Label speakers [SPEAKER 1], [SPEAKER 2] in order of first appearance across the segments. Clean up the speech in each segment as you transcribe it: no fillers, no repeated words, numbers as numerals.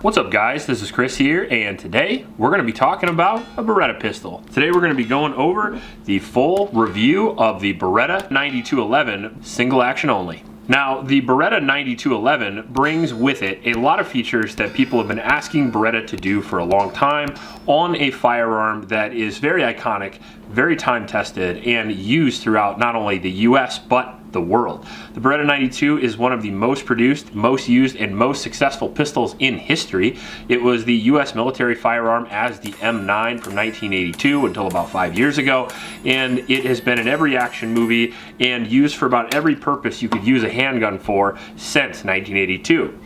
[SPEAKER 1] What's up guys, this is Chris here, and today we're going to be talking about a Beretta pistol. Today we're going to be going over the full review of the Beretta 92XI single action only. Now, the Beretta 92XI brings with it a lot of features that people have been asking Beretta to do for a long time on a firearm that is very iconic, very time tested, and used throughout not only the US but the world. The Beretta 92 is one of the most produced, most used, and most successful pistols in history. It was the US military firearm as the M9 from 1982 until about 5 years ago, and it has been in every action movie and used for about every purpose you could use a handgun for since 1982.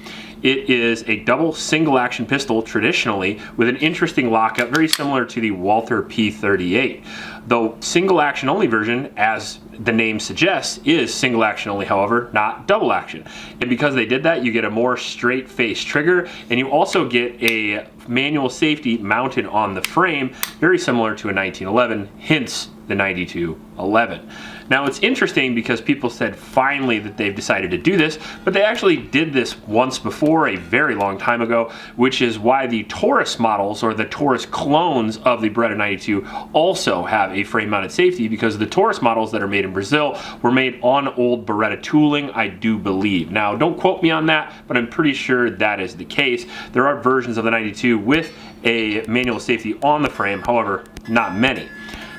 [SPEAKER 1] It is a double single action pistol traditionally with an interesting lockup very similar to the Walther P38. The single action only version, as the name suggests, is single action only, however, not double action. And because they did that, you get a more straight face trigger, and you also get a manual safety mounted on the frame, very similar to a 1911, hence the 92XI. Now it's interesting because people said finally that they've decided to do this, but they actually did this once before a very long time ago, which is why the Taurus models or the Taurus clones of the Beretta 92 also have a frame mounted safety, because the Taurus models that are made in Brazil were made on old Beretta tooling, I do believe. Now don't quote me on that, but I'm pretty sure that is the case. There are versions of the 92 with a manual safety on the frame, however, not many.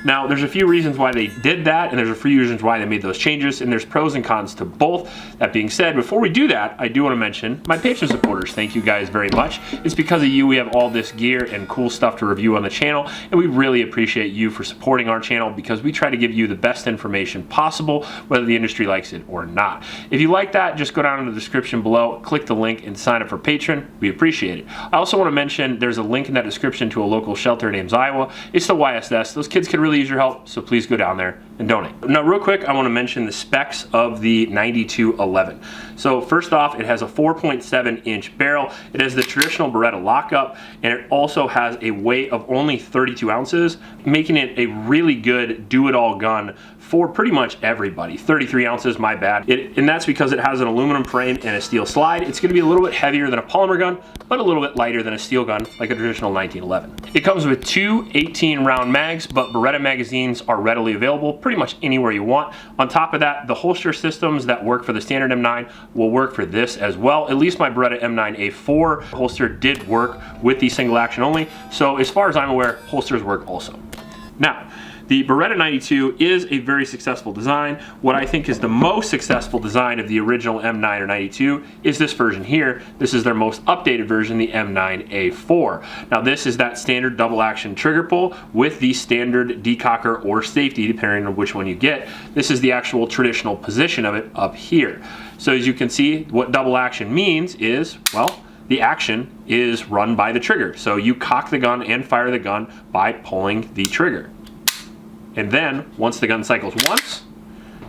[SPEAKER 1] Now, there's a few reasons why they did that, and there's a few reasons why they made those changes, and there's pros and cons to both. That being said, before we do that, I do want to mention my Patreon supporters. Thank you guys very much. It's because of you we have all this gear and cool stuff to review on the channel, and we really appreciate you for supporting our channel, because we try to give you the best information possible, whether the industry likes it or not. If you like that, just go down in the description below, click the link, and sign up for Patreon. We appreciate it. I also want to mention there's a link in that description to a local shelter in Ames, Iowa. It's the YSS. Those kids could really use your help, so please go down there and donate. Now real quick, I want to mention the specs of the 92XI. So first off, it has a 4.7 inch barrel. It has the traditional Beretta lockup, and it also has a weight of only 32 ounces, making it a really good do-it-all gun for pretty much everybody. 33 ounces, my bad. And that's because it has an aluminum frame and a steel slide. It's gonna be a little bit heavier than a polymer gun, but a little bit lighter than a steel gun, like a traditional 1911. It comes with two 18 round mags, but Beretta magazines are readily available pretty much anywhere you want. On top of that, the holster systems that work for the standard M9 will work for this as well. At least my Beretta M9A4 holster did work with the single action only. So as far as I'm aware, holsters work also. Now, the Beretta 92 is a very successful design. What I think is the most successful design of the original M9 or 92 is this version here. This is their most updated version, the M9A4. Now this is that standard double action trigger pull with the standard decocker or safety, depending on which one you get. This is the actual traditional position of it up here. So as you can see, what double action means is, well, the action is run by the trigger. So you cock the gun and fire the gun by pulling the trigger. And then, once the gun cycles once,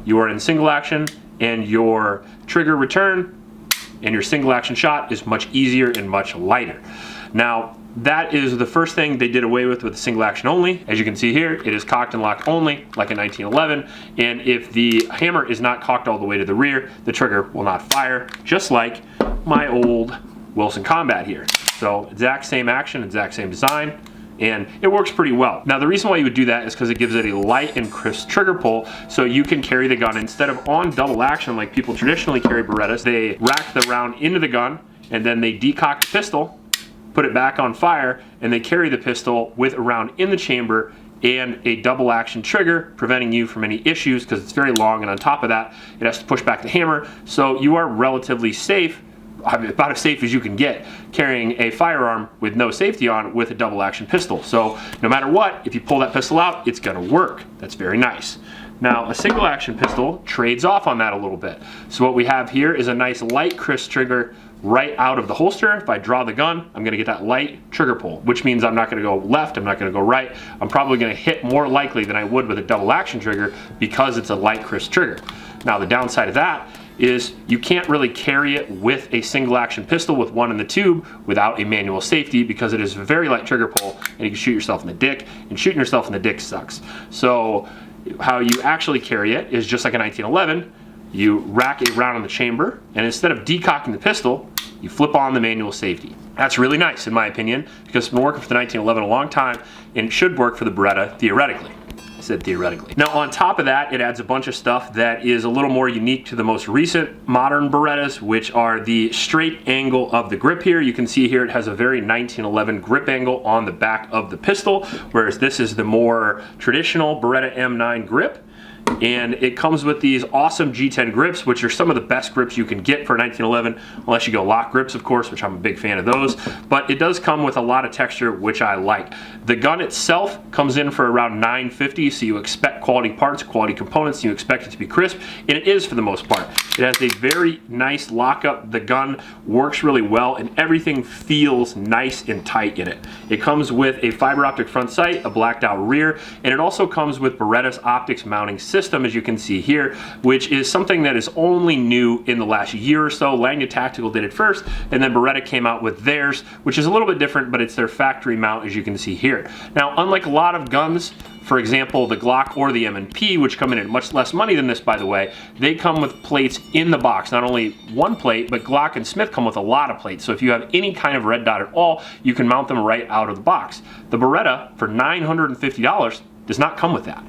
[SPEAKER 1] you are in single action, and your trigger return and your single action shot is much easier and much lighter. Now, that is the first thing they did away with the single action only. As you can see here, it is cocked and locked only, like a 1911, and if the hammer is not cocked all the way to the rear, the trigger will not fire, just like my old Wilson Combat here. So, exact same action, exact same design, and it works pretty well. Now the reason why you would do that is because it gives it a light and crisp trigger pull, so you can carry the gun instead of on double action like people traditionally carry Berettas. They rack the round into the gun, and then they decock the pistol, put it back on fire, and they carry the pistol with a round in the chamber and a double action trigger, preventing you from any issues because it's very long, and on top of that it has to push back the hammer, so you are relatively safe, about as safe as you can get, carrying a firearm with no safety on with a double action pistol. So no matter what, if you pull that pistol out, it's gonna work. That's very nice. Now a single action pistol trades off on that a little bit. So what we have here is a nice light crisp trigger right out of the holster. If I draw the gun, I'm gonna get that light trigger pull, which means I'm not gonna go left, I'm not gonna go right. I'm probably gonna hit more likely than I would with a double action trigger because it's a light crisp trigger. Now the downside of that is you can't really carry it with a single action pistol with one in the tube without a manual safety, because it is a very light trigger pull and you can shoot yourself in the dick, and shooting yourself in the dick sucks. So how you actually carry it is just like a 1911. You rack a round in the chamber, and instead of decocking the pistol, you flip on the manual safety. That's really nice in my opinion, because it's been working for the 1911 a long time, and it should work for the Beretta theoretically. I said theoretically. Now on top of that, it adds a bunch of stuff that is a little more unique to the most recent modern Berettas, which are the straight angle of the grip here. You can see here it has a very 1911 grip angle on the back of the pistol, whereas this is the more traditional Beretta M9 grip. And it comes with these awesome G10 grips, which are some of the best grips you can get for 1911, unless you go lock grips, of course, which I'm a big fan of those. But it does come with a lot of texture, which I like. The gun itself comes in for around $950, so you expect quality parts, quality components, you expect it to be crisp, and it is for the most part. It has a very nice lockup. The gun works really well, and everything feels nice and tight in it. It comes with a fiber optic front sight, a blacked out rear, and it also comes with Beretta's optics mounting system, as you can see here, which is something that is only new in the last year or so. Langley Tactical did it first, and then Beretta came out with theirs, which is a little bit different, but it's their factory mount, as you can see here. Now, unlike a lot of guns, for example, the Glock or the M&P, which come in at much less money than this, by the way, they come with plates in the box. Not only one plate, but Glock and Smith come with a lot of plates. So if you have any kind of red dot at all, you can mount them right out of the box. The Beretta, for $950, does not come with that.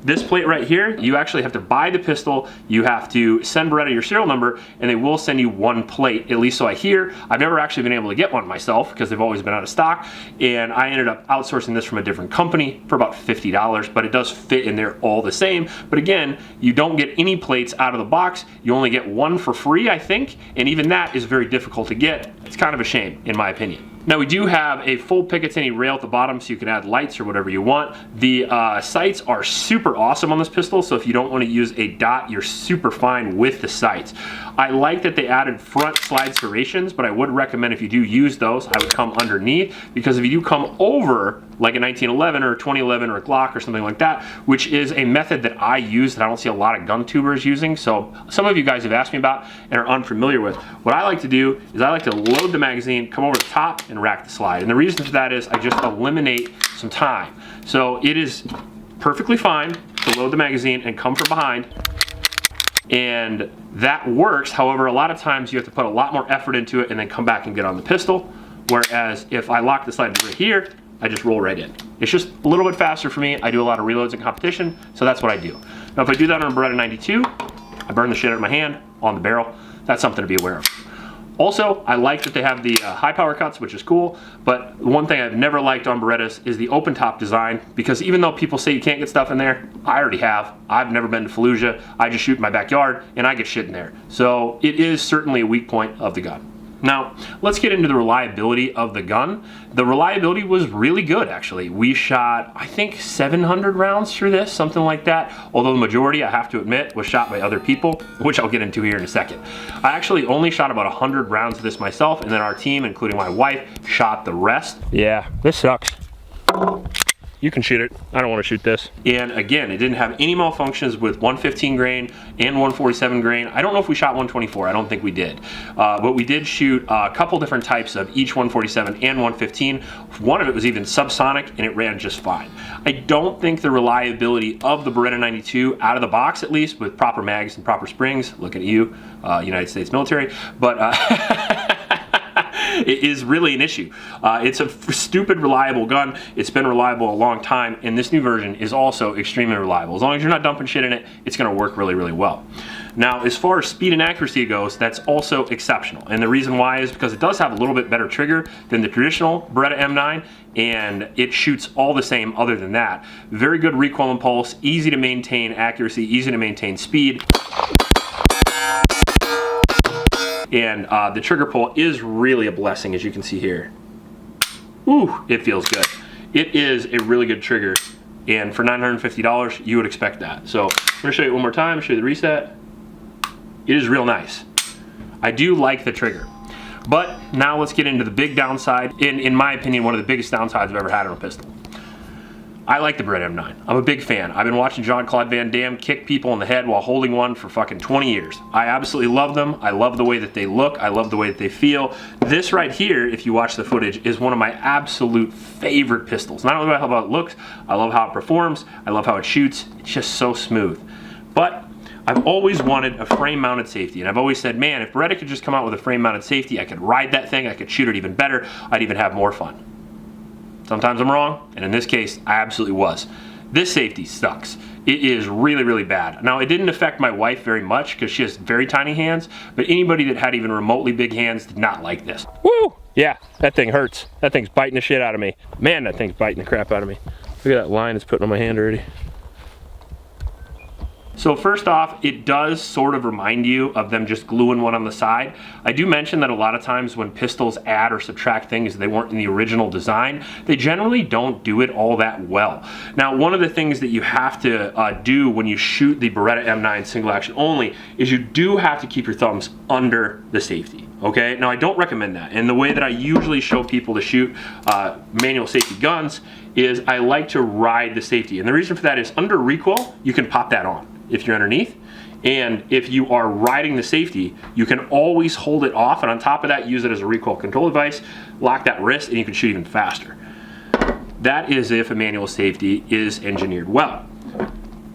[SPEAKER 1] This plate right here, you actually have to buy the pistol, you have to send Beretta your serial number, and they will send you one plate, at least so I hear. I've never actually been able to get one myself because they've always been out of stock, and I ended up outsourcing this from a different company for about $50, but it does fit in there all the same. But again, you don't get any plates out of the box, you only get one for free, I think, and even that is very difficult to get. It's kind of a shame, in my opinion. Now we do have a full Picatinny rail at the bottom, so you can add lights or whatever you want. The sights are super awesome on this pistol, so if you don't want to use a dot, you're super fine with the sights. I like that they added front slide serrations, but I would recommend if you do use those, I would come underneath, because if you do come over like a 1911 or a 2011 or a Glock or something like that, which is a method that I use that I don't see a lot of gun tubers using, so some of you guys have asked me about and are unfamiliar with. What I like to do is I like to load the magazine, come over the top, and rack the slide. And the reason for that is I just eliminate some time. So it is perfectly fine to load the magazine and come from behind, and that works. However, a lot of times you have to put a lot more effort into it and then come back and get on the pistol, whereas if I lock the slide right here, I just roll right in. It's just a little bit faster for me. I do a lot of reloads in competition, so that's what I do. Now if I do that on a Beretta 92, I burn the shit out of my hand on the barrel. That's something to be aware of. Also, I like that they have the high power cuts, which is cool, but one thing I've never liked on Berettas is the open top design, because even though people say you can't get stuff in there, I already have. I've never been to Fallujah. I just shoot in my backyard and I get shit in there. So it is certainly a weak point of the gun. Now, let's get into the reliability of the gun. The reliability was really good, actually. We shot, I think, 700 rounds through this, something like that. Although the majority, I have to admit, was shot by other people, which I'll get into here in a second. I actually only shot about 100 rounds of this myself, and then our team, including my wife, shot the rest. Yeah, this sucks. You can shoot it. I don't want to shoot this. And again, it didn't have any malfunctions with 115 grain and 147 grain. I don't know if we shot 124. I don't think we did. But we did shoot a couple different types of each 147 and 115. One of it was even subsonic, and it ran just fine. I don't think the reliability of the Beretta 92 out of the box, at least with proper mags and proper springs, looking at you, United States military, but it is really an issue. It's a stupid reliable gun. It's been reliable a long time, and this new version is also extremely reliable. As long as you're not dumping shit in it, it's going to work really, really well. Now, as far as speed and accuracy goes, that's also exceptional. And the reason why is because it does have a little bit better trigger than the traditional Beretta M9, and it shoots all the same other than that. Very good recoil and pulse, easy to maintain accuracy, easy to maintain speed. And the trigger pull is really a blessing, as you can see here. Ooh, it feels good. It is a really good trigger, and for $950, you would expect that. So I'm gonna show you one more time, show you the reset. It is real nice. I do like the trigger. But now let's get into the big downside. In my opinion, one of the biggest downsides I've ever had on a pistol. I like the Beretta M9. I'm a big fan. I've been watching Jean-Claude Van Damme kick people in the head while holding one for fucking 20 years. I absolutely love them. I love the way that they look. I love the way that they feel. This right here, if you watch the footage, is one of my absolute favorite pistols. Not only how it looks, I love how it performs. I love how it shoots. It's just so smooth. But I've always wanted a frame-mounted safety, and I've always said, man, if Beretta could just come out with a frame-mounted safety, I could ride that thing, I could shoot it even better, I'd even have more fun. Sometimes I'm wrong, and in this case, I absolutely was. This safety sucks. It is really, really bad. Now, it didn't affect my wife very much because she has very tiny hands, but anybody that had even remotely big hands did not like this. Woo! Yeah, that thing hurts. That thing's biting the shit out of me. Man, that thing's biting the crap out of me. Look at that line it's putting on my hand already. So first off, it does sort of remind you of them just gluing one on the side. I do mention that a lot of times when pistols add or subtract things they weren't in the original design, they generally don't do it all that well. Now, one of the things that you have to do when you shoot the Beretta M9 single action only is you do have to keep your thumbs under the safety. Okay, now I don't recommend that. And the way that I usually show people to shoot manual safety guns is I like to ride the safety. And the reason for that is under recoil, you can pop that on if you're underneath. And if you are riding the safety, you can always hold it off. And on top of that, use it as a recoil control device, lock that wrist, and you can shoot even faster. That is if a manual safety is engineered well.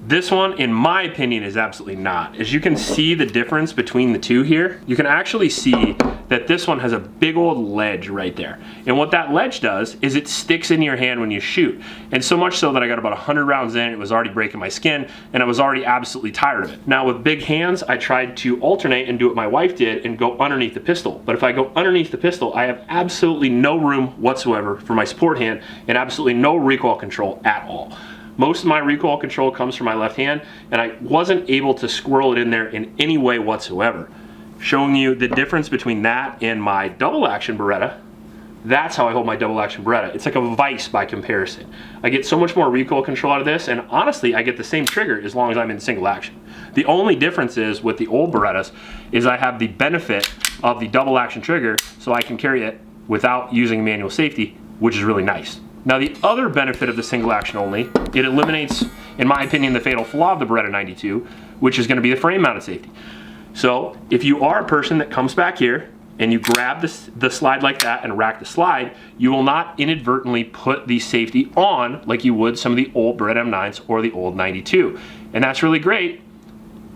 [SPEAKER 1] This one, in my opinion, is absolutely not. As you can see the difference between the two here, you can actually see that this one has a big old ledge right there. And what that ledge does is it sticks in your hand when you shoot. And so much so that I got about 100 rounds in, it was already breaking my skin, and I was already absolutely tired of it. Now with big hands, I tried to alternate and do what my wife did and go underneath the pistol. But if I go underneath the pistol, I have absolutely no room whatsoever for my sport hand and absolutely no recoil control at all. Most of my recoil control comes from my left hand, and I wasn't able to squirrel it in there in any way whatsoever. Showing you the difference between that and my double action Beretta. That's how I hold my double action Beretta. It's like a vice by comparison. I get so much more recoil control out of this, and honestly, I get the same trigger as long as I'm in single action. The only difference is with the old Berettas is I have the benefit of the double action trigger, so I can carry it without using manual safety, which is really nice. Now the other benefit of the single action only, it eliminates, in my opinion, the fatal flaw of the Beretta 92, which is going to be the frame mounted safety. So if you are a person that comes back here and you grab the slide like that and rack the slide, you will not inadvertently put the safety on like you would some of the old Beretta M9s or the old 92. And that's really great,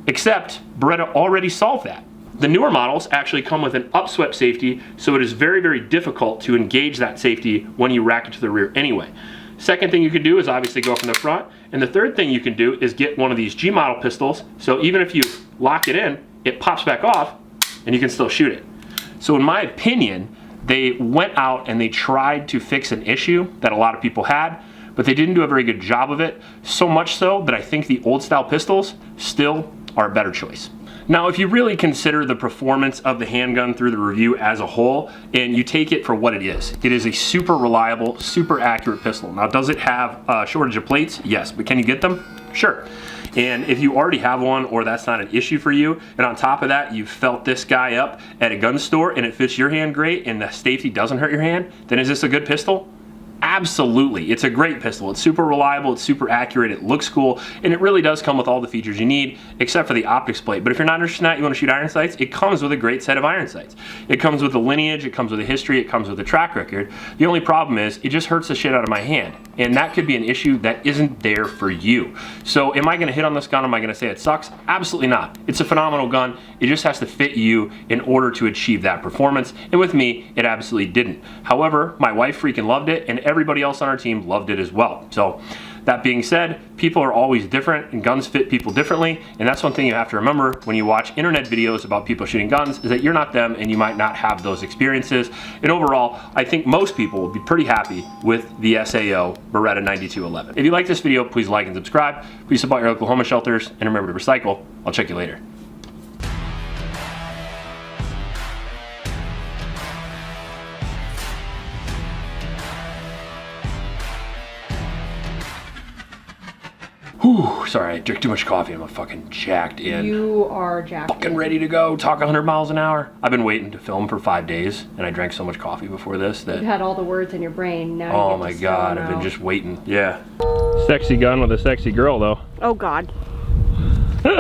[SPEAKER 1] except Beretta already solved that. The newer models actually come with an upswept safety, so it is very, very difficult to engage that safety when you rack it to the rear anyway. Second thing you can do is obviously go from the front, and the third thing you can do is get one of these G model pistols, so even if you lock it in, it pops back off, and you can still shoot it. So in my opinion, they went out and they tried to fix an issue that a lot of people had, but they didn't do a very good job of it, so much so that I think the old style pistols still are a better choice. Now, if you really consider the performance of the handgun through the review as a whole, and you take it for what it is a super reliable, super accurate pistol. Now, does it have a shortage of plates? Yes, but can you get them? Sure. And if you already have one or that's not an issue for you, and on top of that, you've felt this guy up at a gun store and it fits your hand great and the safety doesn't hurt your hand, then is this a good pistol? Absolutely. It's a great pistol. It's super reliable, it's super accurate, it looks cool, and it really does come with all the features you need, except for the optics plate. But if you're not interested in that, you want to shoot iron sights, it comes with a great set of iron sights. It comes with a lineage, it comes with a history, it comes with a track record. The only problem is, it just hurts the shit out of my hand. And that could be an issue that isn't there for you. So am I going to hit on this gun? Am I going to say it sucks? Absolutely not. It's a phenomenal gun. It just has to fit you in order to achieve that performance. And with me, it absolutely didn't. However, my wife freaking loved it, and everybody else on our team loved it as well. So that being said, people are always different and guns fit people differently, and that's one thing you have to remember when you watch internet videos about people shooting guns, is that you're not them and you might not have those experiences. And overall, I think most people will be pretty happy with the SAO Beretta 9211. If you like this video, please like and subscribe. Please support your Oklahoma shelters, and remember to recycle. I'll check you later. Whew, sorry, I drank too much coffee. I'm fucking jacked in.
[SPEAKER 2] You are jacked
[SPEAKER 1] fucking ready to go, talk 100 miles an hour. I've been waiting to film for 5 days, and I drank so much coffee before this that...
[SPEAKER 2] You had all the words in your brain, now
[SPEAKER 1] oh
[SPEAKER 2] you
[SPEAKER 1] my god, I've been just waiting. Yeah.
[SPEAKER 3] Sexy gun with a sexy girl, though.
[SPEAKER 2] Oh god.